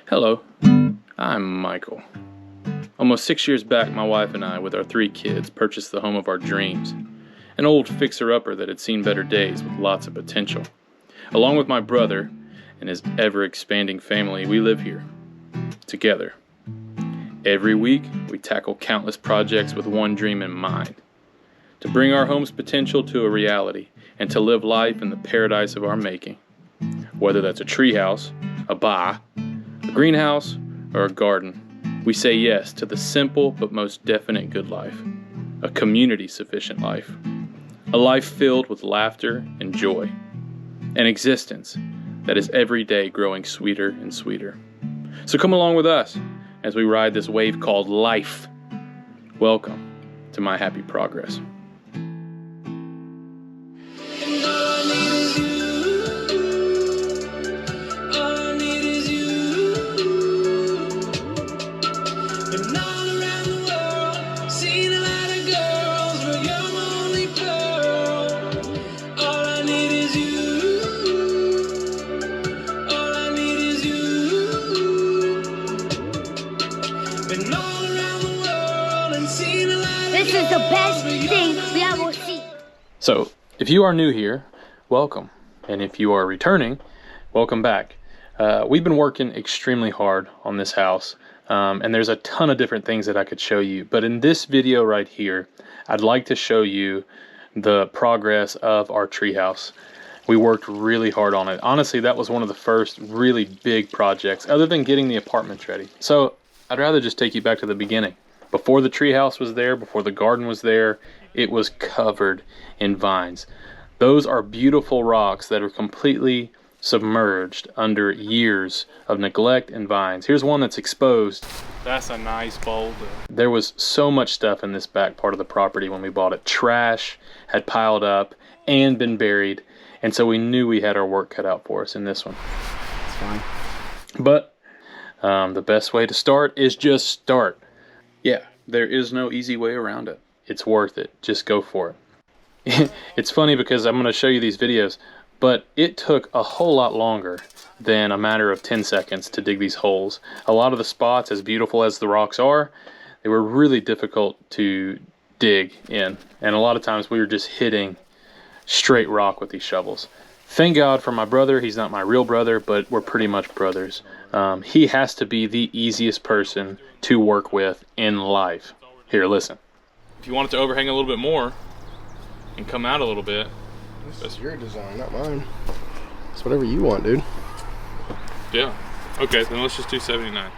Hello, I'm Michael. Almost 6 years back, my wife and I, with our 3 kids, purchased the home of our dreams. An old fixer-upper that had seen better days with lots of potential. Along with my brother and his ever-expanding family, we live here, together. Every week, we tackle countless projects with one dream in mind: to bring our home's potential to a reality and to live life in the paradise of our making. Whether that's a treehouse, a bar, a greenhouse, or a garden, we say yes to the simple but most definite good life. A community-sufficient life. A life filled with laughter and joy. An existence that is every day growing sweeter and sweeter. So come along with us as we ride this wave called life. Welcome to my happy progress. This is the best thing we ever see. So, if you are new here, welcome. And if you are returning, welcome back. We've been working extremely hard on this house, and there's a ton of different things that I could show you. But in this video right here, I'd like to show you the progress of our treehouse. We worked really hard on it. Honestly, that was one of the first really big projects, other than getting the apartments ready. So, I'd rather just take you back to the beginning. Before the treehouse was there, before the garden was there, it was covered in vines. Those are beautiful rocks that are completely submerged under years of neglect and vines. Here's one that's exposed. That's a nice boulder. There was so much stuff in this back part of the property when we bought it. Trash had piled up and been buried, and so we knew we had our work cut out for us in this one. It's fine. But the best way to start is just start. Yeah, there is no easy way around it. It's worth it. Just go for it. It's funny because I'm going to show you these videos, but it took a whole lot longer than a matter of 10 seconds to dig these holes. A lot of the spots, as beautiful as the rocks are, they were really difficult to dig in. And a lot of times we were just hitting straight rock with these shovels. Thank God for my brother. He's not my real brother, but we're pretty much brothers. He has to be the easiest person to work with in life. Here, listen. If you want it to overhang a little bit more and come out a little bit. This is your design, not mine. It's whatever you want, dude. Yeah. Okay, then let's just do 79.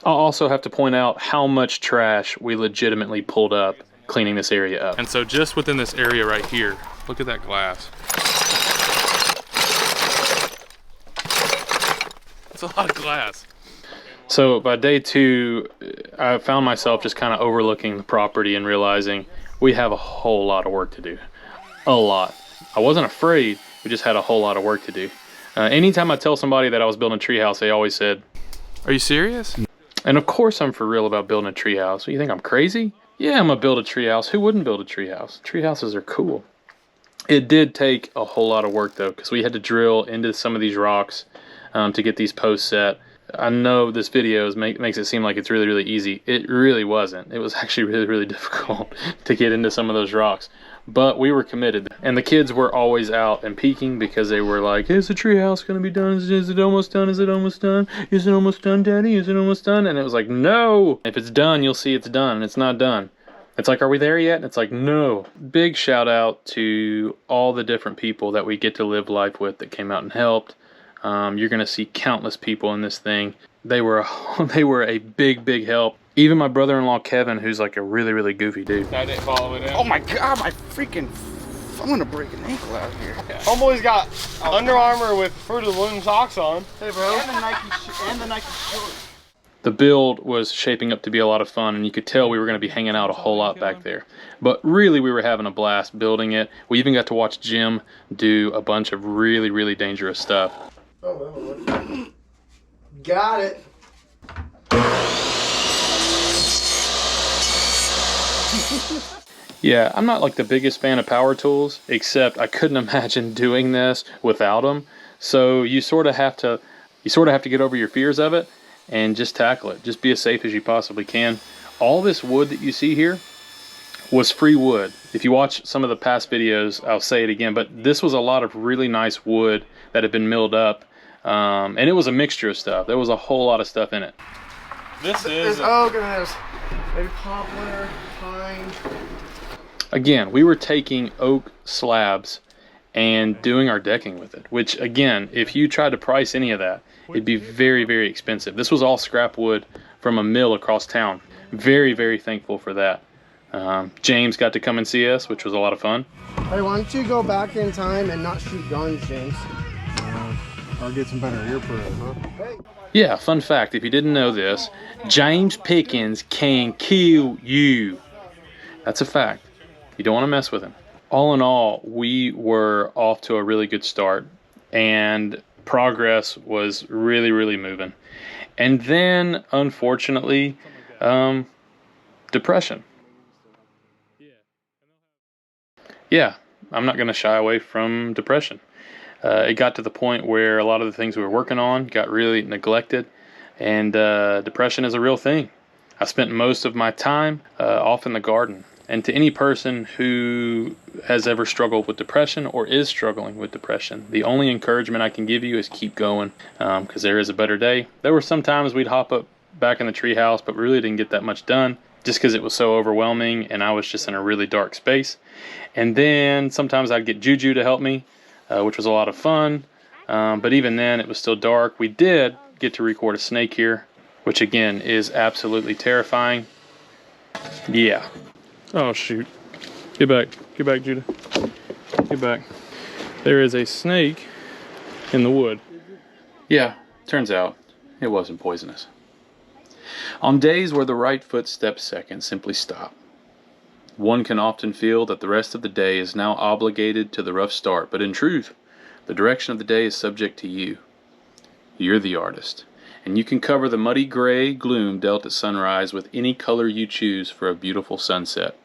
I'll also have to point out how much trash we legitimately pulled up cleaning this area up. And so just within this area right here, look at that glass. That's a lot of glass. So by day 2, I found myself just kind of overlooking the property and realizing we have a whole lot of work to do. A lot. I wasn't afraid, we just had a whole lot of work to do. Anytime I tell somebody that I was building a treehouse, they always said, "Are you serious?" And of course I'm for real about building a treehouse. You think I'm crazy? Yeah, I'm gonna build a treehouse. Who wouldn't build a treehouse? Treehouses are cool. It did take a whole lot of work though, because we had to drill into some of these rocks to get these posts set. I know this video makes it seem like it's really, really easy. It really wasn't. It was actually really, really difficult to get into some of those rocks. But we were committed. And the kids were always out and peeking because they were like, "Is the treehouse going to be done? Is it almost done? Is it almost done? Is it almost done, Daddy? Is it almost done?" And it was like, no! If it's done, you'll see it's done. And it's not done. It's like, are we there yet? And it's like, no. Big shout out to all the different people that we get to live life with that came out and helped. You're going to see countless people in this thing. They were a big, big help. Even my brother-in-law, Kevin, who's like a really, really goofy dude. I didn't follow it in. Oh my God, I'm gonna break an ankle out here. Homeboy's got Under Armour with Fruit of the Loom socks on. Hey bro. And the Nike shorts. The build was shaping up to be a lot of fun, and you could tell we were going to be hanging out a whole lot back there. But really, we were having a blast building it. We even got to watch Jim do a bunch of really, really dangerous stuff. Oh, got it. Yeah, I'm not like the biggest fan of power tools, except I couldn't imagine doing this without them. So you sort of have to get over your fears of it and just tackle it. Just be as safe as you possibly can. All this wood that you see here was free wood. If you watch some of the past videos, I'll say it again, but this was a lot of really nice wood that had been milled up, and it was a mixture of stuff. There was a whole lot of stuff in it. This is oh goodness, maybe poplar, pine. Again, we were taking oak slabs and doing our decking with it, which again, if you tried to price any of that, it'd be very, very expensive. This was all scrap wood from a mill across town. Very, very thankful for that. James got to come and see us, which was a lot of fun. Hey, why don't you go back in time and not shoot guns, James? Or get some better ear for it, huh? Hey. Yeah, fun fact, if you didn't know this, James Pickens can kill you. That's a fact. You don't want to mess with him. All in all, we were off to a really good start, and progress was really, really moving. And then, unfortunately, depression. Yeah, I'm not going to shy away from depression. It got to the point where a lot of the things we were working on got really neglected, and depression is a real thing. I spent most of my time off in the garden. And to any person who has ever struggled with depression or is struggling with depression, the only encouragement I can give you is keep going, because there is a better day. There were some times we'd hop up back in the treehouse, but we really didn't get that much done just because it was so overwhelming and I was just in a really dark space. And then sometimes I'd get Juju to help me, which was a lot of fun, but even then it was still dark. We did get to record a snake here, which again is absolutely terrifying. Yeah. Oh shoot. Get back, Judah. Get back. There is a snake in the wood. Yeah, turns out it wasn't poisonous. On days where the right footstep second simply stop, one can often feel that the rest of the day is now obligated to the rough start, but in truth, the direction of the day is subject to you. You're the artist, and you can cover the muddy gray gloom dealt at sunrise with any color you choose for a beautiful sunset.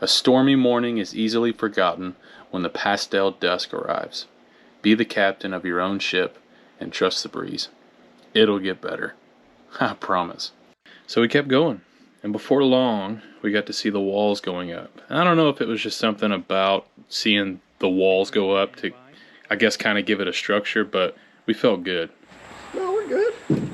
A stormy morning is easily forgotten when the pastel dusk arrives. Be the captain of your own ship and trust the breeze. It'll get better. I promise. So we kept going, and before long, we got to see the walls going up. I don't know if it was just something about seeing the walls go up to, I guess, kind of give it a structure, but we felt good. No, we're good. And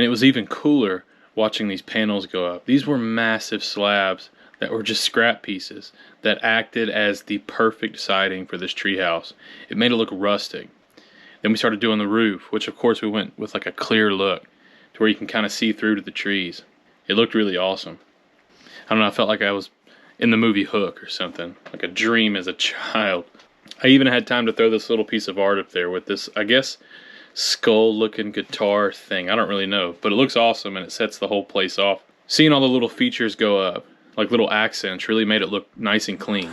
it was even cooler watching these panels go up. These were massive slabs that were just scrap pieces that acted as the perfect siding for this treehouse. It made it look rustic. Then we started doing the roof, which of course we went with like a clear look to where you can kind of see through to the trees. It looked really awesome. I don't know, I felt like I was in the movie Hook or something, like a dream as a child. I even had time to throw this little piece of art up there with this, I guess, skull-looking guitar thing. I don't really know, but it looks awesome and it sets the whole place off. Seeing all the little features go up, like little accents, really made it look nice and clean.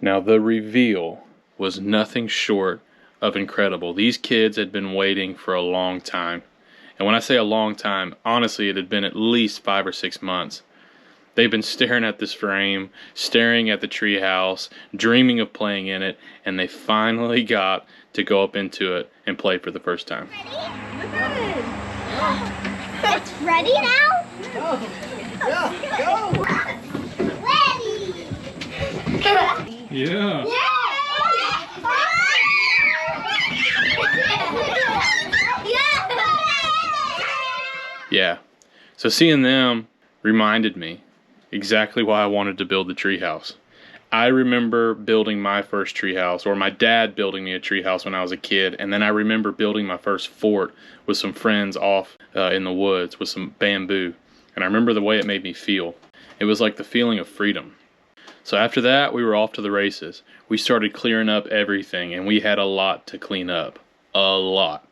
Now the reveal was nothing short of incredible. These kids had been waiting for a long time. And when I say a long time, honestly it had been at least 5 or 6 months. They've been staring at this frame, staring at the treehouse, dreaming of playing in it, and they finally got to go up into it and play for the first time. It's ready now? Oh, yeah, go! Ready! Yeah. Yeah. So seeing them reminded me exactly why I wanted to build the treehouse. I remember building my first treehouse, or my dad building me a treehouse when I was a kid, and then I remember building my first fort with some friends off in the woods with some bamboo, and I remember the way it made me feel. It was like the feeling of freedom. So after that, we were off to the races. We started clearing up everything, and we had a lot to clean up. A lot.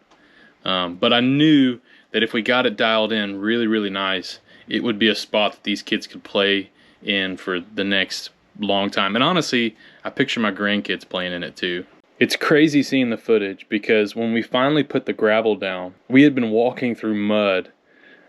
But I knew that if we got it dialed in really, really nice, it would be a spot that these kids could play in for the next long time. And honestly, I picture my grandkids playing in it too. It's crazy seeing the footage because when we finally put the gravel down, we had been walking through mud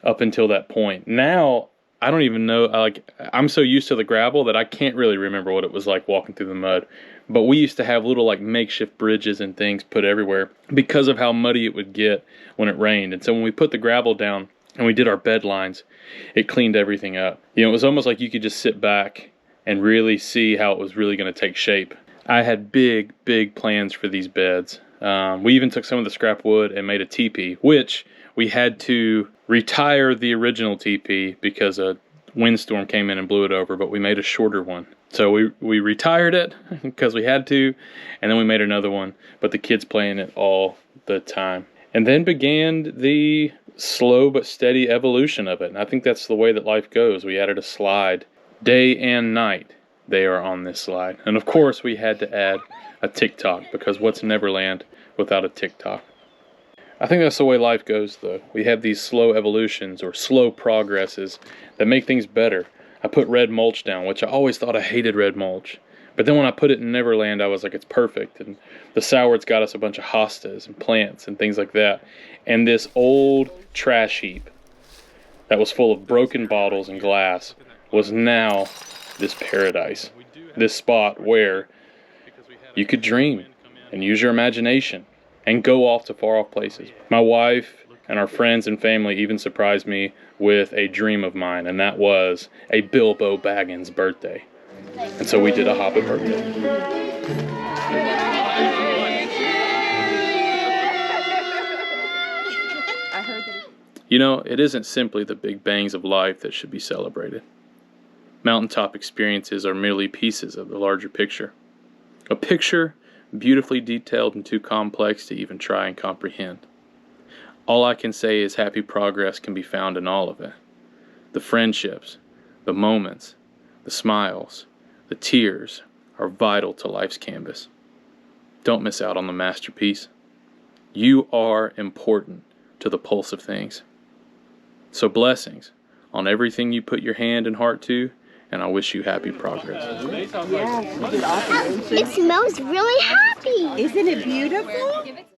up until that point. Now, I don't even know, like, I'm so used to the gravel that I can't really remember what it was like walking through the mud. But we used to have little like makeshift bridges and things put everywhere because of how muddy it would get when it rained. And so when we put the gravel down and we did our bed lines, it cleaned everything up. You know, it was almost like you could just sit back and really see how it was really going to take shape. I had big plans for these beds. We even took some of the scrap wood and made a teepee, which we had to retire the original teepee because a windstorm came in and blew it over, but we made a shorter one. So we retired it because we had to, and then we made another one, but the kids play in it all the time. And then began the slow but steady evolution of it. And I think that's the way that life goes. We added a slide. Day and night, they are on this slide. And of course, we had to add a TikTok, because what's Neverland without a TikTok? I think that's the way life goes, though. We have these slow evolutions or slow progresses that make things better. I put red mulch down, which I always thought I hated red mulch. But then when I put it in Neverland, I was like, it's perfect. And the sourwards got us a bunch of hostas and plants and things like that. And this old trash heap that was full of broken bottles and glass was now this paradise. This spot where you could dream and use your imagination and go off to far off places. My wife and our friends and family even surprised me with a dream of mine, and that was a Bilbo Baggins birthday. And so we did a Hobbit birthday. You know, it isn't simply the big bangs of life that should be celebrated. Mountaintop experiences are merely pieces of the larger picture. A picture beautifully detailed and too complex to even try and comprehend. All I can say is happy progress can be found in all of it. The friendships, the moments, the smiles, the tears are vital to life's canvas. Don't miss out on the masterpiece. You are important to the pulse of things. So blessings on everything you put your hand and heart to, and I wish you happy progress. It smells really happy. Isn't it beautiful?